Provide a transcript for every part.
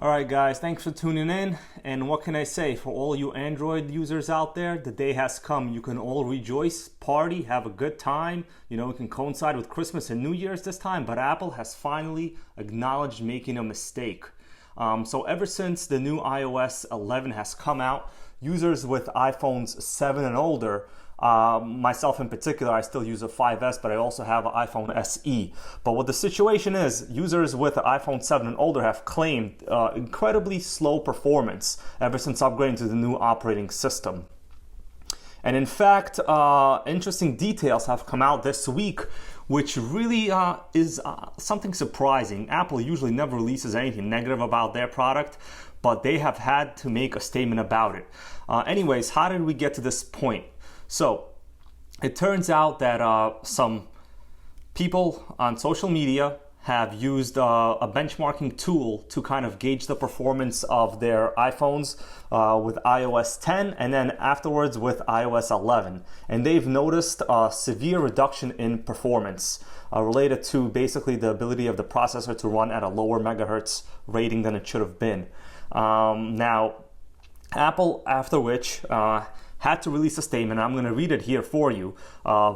Alright guys, thanks for tuning in, and what can I say, for all you Android users out there, the day has come. You can all rejoice, party, have a good time. It can coincide with Christmas and New Year's this time, but Apple has finally acknowledged making a mistake. So ever since the new iOS 11 has come out, users with iPhones 7 and older, myself in particular, I still use a 5S, but I also have an iPhone SE. But what the situation is, users with an iPhone 7 and older have claimed incredibly slow performance ever since upgrading to the new operating system. And in fact, interesting details have come out this week, which really is something surprising. Apple usually never releases anything negative about their product, but they have had to make a statement about it. Anyways, how did we get to this point? So it turns out that some people on social media have used a benchmarking tool to kind of gauge the performance of their iPhones with iOS 10 and then afterwards with iOS 11. And they've noticed a severe reduction in performance related to basically the ability of the processor to run at a lower megahertz rating than it should have been. Now, Apple, after which, had to release a statement. I'm going to read it here for you.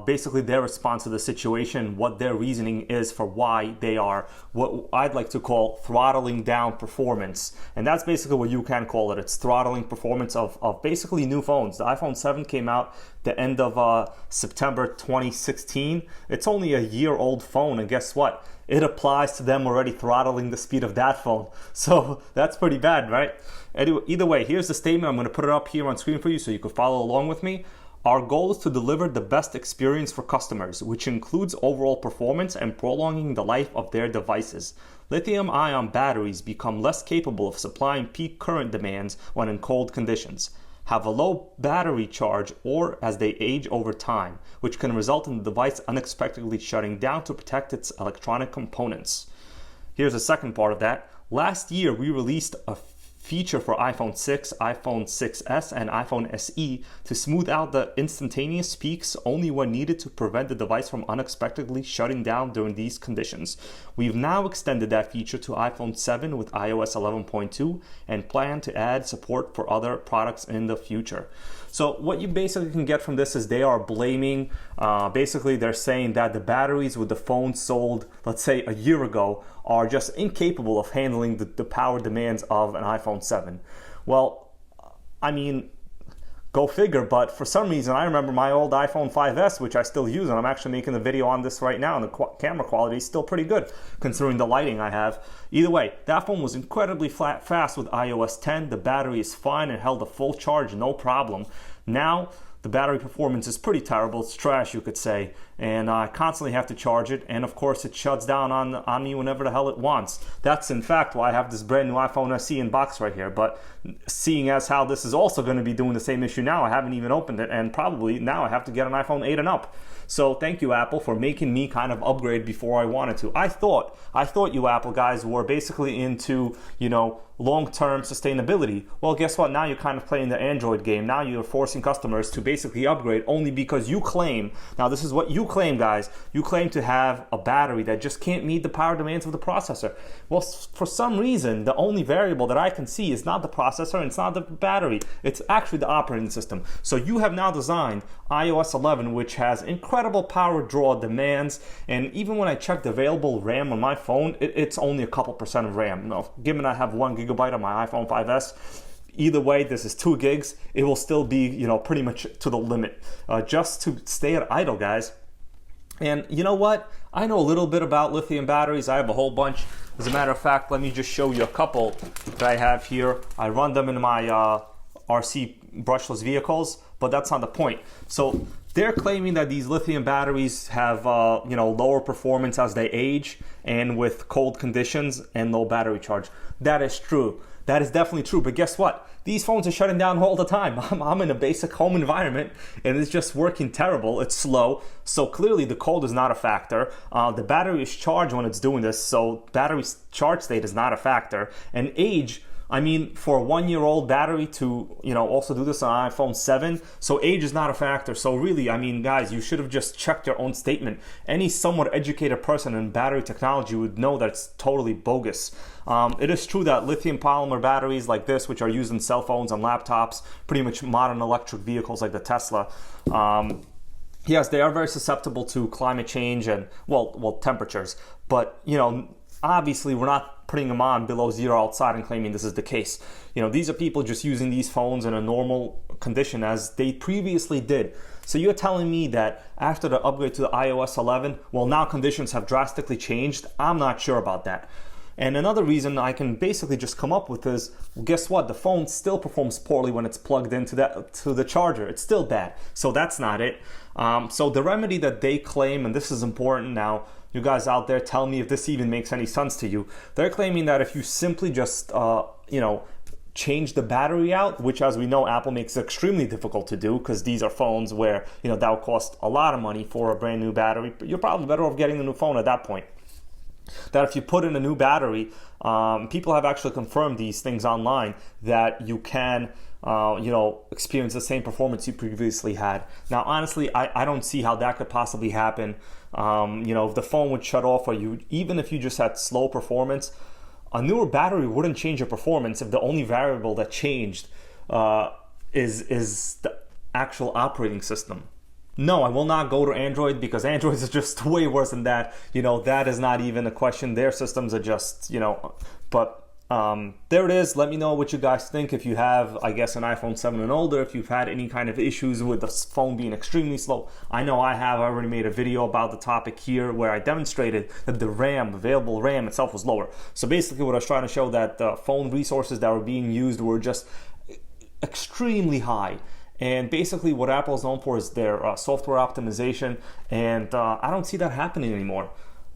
Basically their response to the situation, what their reasoning is for why they are what I'd like to call throttling down performance. And that's basically what you can call it. It's throttling performance of basically new phones. The iPhone 7 came out the end of September 2016. It's only a year-old phone, and guess what? It applies to them already throttling the speed of that phone. So that's pretty bad, right? Anyway, either way, here's the statement. I'm going to put it up here on screen for you so you can follow along with me. Our goal is to deliver the best experience for customers, which includes overall performance and prolonging the life of their devices. Lithium-ion batteries become less capable of supplying peak current demands when in cold conditions, have a low battery charge, or as they age over time, which can result in the device unexpectedly shutting down to protect its electronic components. Here's the second part of that. Last year, we released a feature for iPhone 6, iPhone 6s, and iPhone SE to smooth out the instantaneous peaks only when needed to prevent the device from unexpectedly shutting down during these conditions. We've now extended that feature to iPhone 7 with iOS 11.2 and plan to add support for other products in the future. So what you basically can get from this is they are blaming, basically they're saying that the batteries with the phones sold, let's say a year ago, are just incapable of handling the power demands of an iPhone 7. Well, I mean, go figure, but for some reason I remember my old iPhone 5S, which I still use, and I'm actually making a video on this right now, and the camera quality is still pretty good considering the lighting I have. Either way, that phone was incredibly fast with iOS 10. The battery is fine and held a full charge, no problem. Now, the battery performance is pretty terrible. It's trash, you could say, and I constantly have to charge it, and of course it shuts down on me whenever the hell it wants. That's in fact why I have this brand new iPhone SE in box right here. But seeing as how this is also going to be doing the same issue now, I haven't even opened it, and probably now I have to get an iPhone 8 and up. So thank you, Apple, for making me kind of upgrade before I wanted to. I thought you Apple guys were basically into, long-term sustainability. Well, guess what? Now you're kind of playing the Android game. Now you're forcing customers to basically upgrade only because you claim, now this is what you claim, guys, you claim to have a battery that just can't meet the power demands of the processor. Well, for some reason, the only variable that I can see is not the processor and it's not the battery. It's actually the operating system. So you have now designed iOS 11, which has incredible power draw demands, and even when I check the available RAM on my phone, it's only a couple percent of RAM. Given I have 1 gigabyte on my iPhone 5S, either way, this is 2 gigs, it will still be, pretty much to the limit, just to stay at idle, guys. And you know what? I know a little bit about lithium batteries. I have a whole bunch. As a matter of fact, let me just show you a couple that I have here. I run them in my RC brushless vehicles, but that's not the point. So they're claiming that these lithium batteries have lower performance as they age and with cold conditions and low battery charge. That is true. That is definitely true. But guess what? These phones are shutting down all the time. I'm in a basic home environment and it's just working terrible. It's slow. So clearly the cold is not a factor. The battery is charged when it's doing this. So battery charge state is not a factor. And age, I mean, for a 1-year-old battery to, also do this on iPhone 7, so age is not a factor. So really, I mean, guys, you should have just checked your own statement. Any somewhat educated person in battery technology would know that it's totally bogus. It is true that lithium polymer batteries like this, which are used in cell phones and laptops, pretty much modern electric vehicles like the Tesla, yes, they are very susceptible to climate change and, well, temperatures. But, obviously we're not putting them on below zero outside and claiming this is the case. These are people just using these phones in a normal condition as they previously did. So you're telling me that after the upgrade to the iOS 11, well, now conditions have drastically changed? I'm not sure about that. And another reason I can basically just come up with is, well, guess what? The phone still performs poorly when it's plugged into the charger. It's still bad. So that's not it. So the remedy that they claim, and this is important now, you guys out there, tell me if this even makes any sense to you. They're claiming that if you simply just, change the battery out, which, as we know, Apple makes it extremely difficult to do because these are phones where, that would cost a lot of money for a brand new battery. But you're probably better off getting the new phone at that point. That if you put in a new battery, people have actually confirmed these things online, that you can, experience the same performance you previously had. Now, honestly, I don't see how that could possibly happen. If the phone would shut off, or even if you just had slow performance, a newer battery wouldn't change your performance if the only variable that changed is the actual operating system. No, I will not go to Android because Android is just way worse than that. That is not even a question. Their systems are just, but there it is. Let me know what you guys think. If you have, I guess, an iPhone 7 and older, if you've had any kind of issues with the phone being extremely slow. I know I have. I already made a video about the topic here where I demonstrated that the available RAM itself was lower. So basically what I was trying to show, that the phone resources that were being used were just extremely high. And basically what Apple is known for is their software optimization, and I don't see that happening anymore.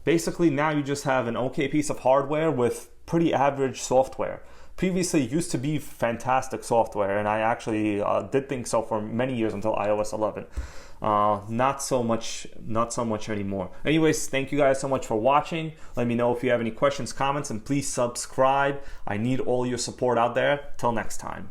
Basically now you just have an okay piece of hardware with pretty average software. Previously it used to be fantastic software, and I actually did think so for many years until iOS 11. Not so much anymore. Anyways, thank you guys so much for watching. Let me know if you have any questions, comments, and please subscribe. I need all your support out there. Till next time.